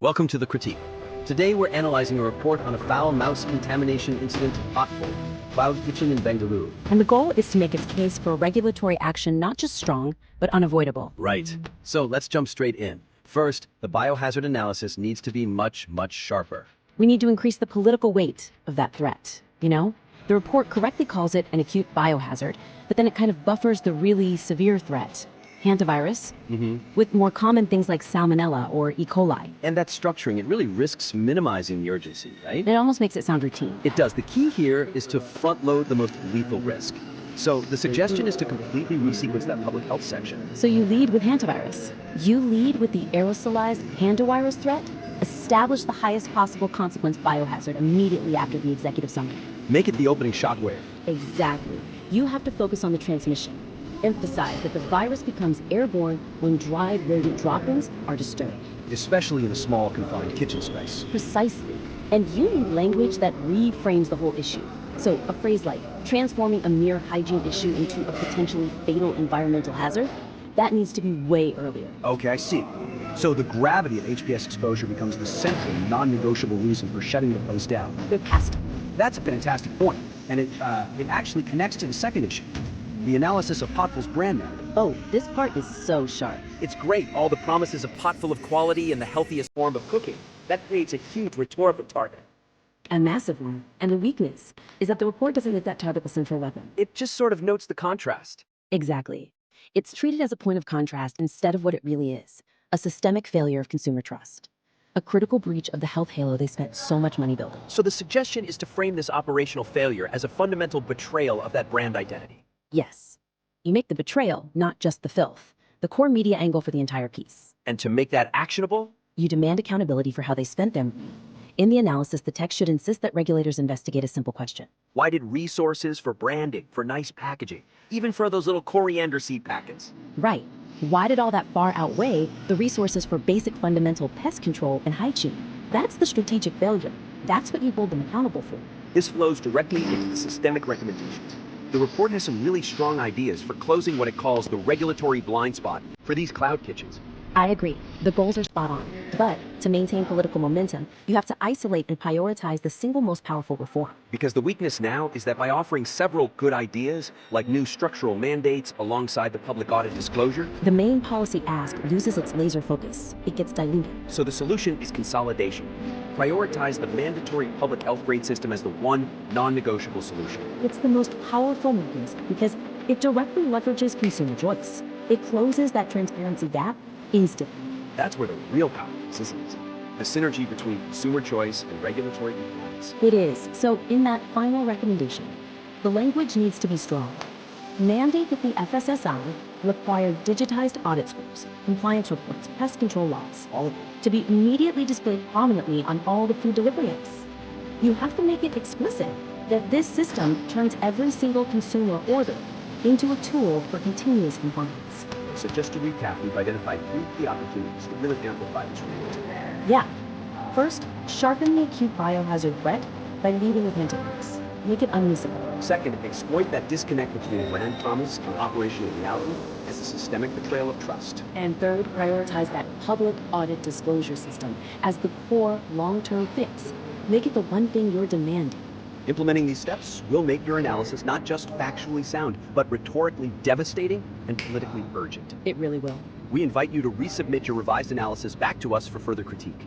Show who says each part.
Speaker 1: Welcome to the critique. Today we're analyzing a report on a foul mouse contamination incident at Potful, cloud kitchen in Bangalore.
Speaker 2: And the goal is to make its case for regulatory action not just strong, but unavoidable.
Speaker 1: Right. So let's jump straight in. First, the biohazard analysis needs to be much sharper.
Speaker 2: We need to increase the political weight of that threat, you know? The report correctly calls it an acute biohazard, but then it kind of buffers the really severe threat, Hantavirus, with more common things like Salmonella or E. coli.
Speaker 1: And that structuring, it really risks minimizing the urgency, right?
Speaker 2: It almost makes it sound routine.
Speaker 1: It does. The key here is to front load the most lethal risk. So the suggestion is to completely resequence that public health section.
Speaker 2: So you lead with Hantavirus. You lead with the aerosolized Hantavirus threat. Establish the highest possible consequence biohazard immediately after the executive summary.
Speaker 1: Make it the opening shockwave.
Speaker 2: Exactly. You have to focus on the transmission. Emphasize that the virus becomes airborne when dry rodent droppings are disturbed.
Speaker 1: Especially in a small, confined kitchen space.
Speaker 2: Precisely. And you need language that reframes the whole issue. So a phrase like transforming a mere hygiene issue into a potentially fatal environmental hazard, that needs to be way earlier.
Speaker 3: Okay, I see. So the gravity of HPS exposure becomes the central, non-negotiable reason for shutting the place down.
Speaker 2: There has to be.
Speaker 3: That's a fantastic point, and it actually connects to the second issue, the analysis of Potful's brand narrative.
Speaker 2: Oh, this part is so sharp.
Speaker 1: It's great, all the promises of Potful of quality and the healthiest form of cooking. That creates a huge rhetorical target.
Speaker 2: A massive one. And the weakness is that the report doesn't make that target the central weapon.
Speaker 1: It just sort of notes the contrast.
Speaker 2: Exactly. It's treated as a point of contrast instead of what it really is, a systemic failure of consumer trust. A critical breach of the health halo they spent so much money building.
Speaker 1: So the suggestion is to frame this operational failure as a fundamental betrayal of that brand identity.
Speaker 2: Yes. You make the betrayal, not just the filth, the core media angle for the entire piece.
Speaker 1: And to make that actionable,
Speaker 2: You demand accountability for how they spent their money. In the analysis, the text should insist that regulators investigate a simple question.
Speaker 1: why did resources for branding, for nice packaging, even for those little coriander seed packets?
Speaker 2: Right. Why did all that far outweigh the resources for basic fundamental pest control and hygiene? That's the strategic failure. That's what you hold them accountable for.
Speaker 1: This flows directly into the systemic recommendations. The report has some really strong ideas for closing what it calls the regulatory blind spot for these cloud kitchens.
Speaker 2: I agree. The goals are spot on. But to maintain political momentum, you have to isolate and prioritize the single most powerful reform.
Speaker 1: Because the weakness now is that by offering several good ideas, like new structural mandates alongside the public audit disclosure,
Speaker 2: The main policy ask loses its laser focus. It gets diluted.
Speaker 1: so the solution is consolidation. Prioritize the mandatory public health grade system as the one non-negotiable solution.
Speaker 2: It's the most powerful mechanism because it directly leverages consumer choice. It closes that transparency gap instantly.
Speaker 1: That's where the real power is, isn't it? The synergy between consumer choice and regulatory compliance.
Speaker 2: It is. So in that final recommendation, the language needs to be strong. Mandate that the FSSAI require digitized audit scores, compliance reports, pest control logs, all of it, to be immediately displayed prominently on all the food delivery apps. You have to make it explicit that this system turns every single consumer order into a tool for continuous compliance.
Speaker 1: So just to recap, we've identified 3 key opportunities to really amplify this report.
Speaker 2: Yeah. First, sharpen the acute biohazard threat by leading with Hantavirus. Make it unmissable.
Speaker 1: Second, exploit that disconnect between brand promise and operational reality as a systemic betrayal of trust.
Speaker 2: And third, prioritize that public audit disclosure system as the core long-term fix. Make it the one thing you're demanding.
Speaker 1: Implementing these steps will make your analysis not just factually sound, but rhetorically devastating and politically urgent.
Speaker 2: It really will.
Speaker 1: We invite you to resubmit your revised analysis back to us for further critique.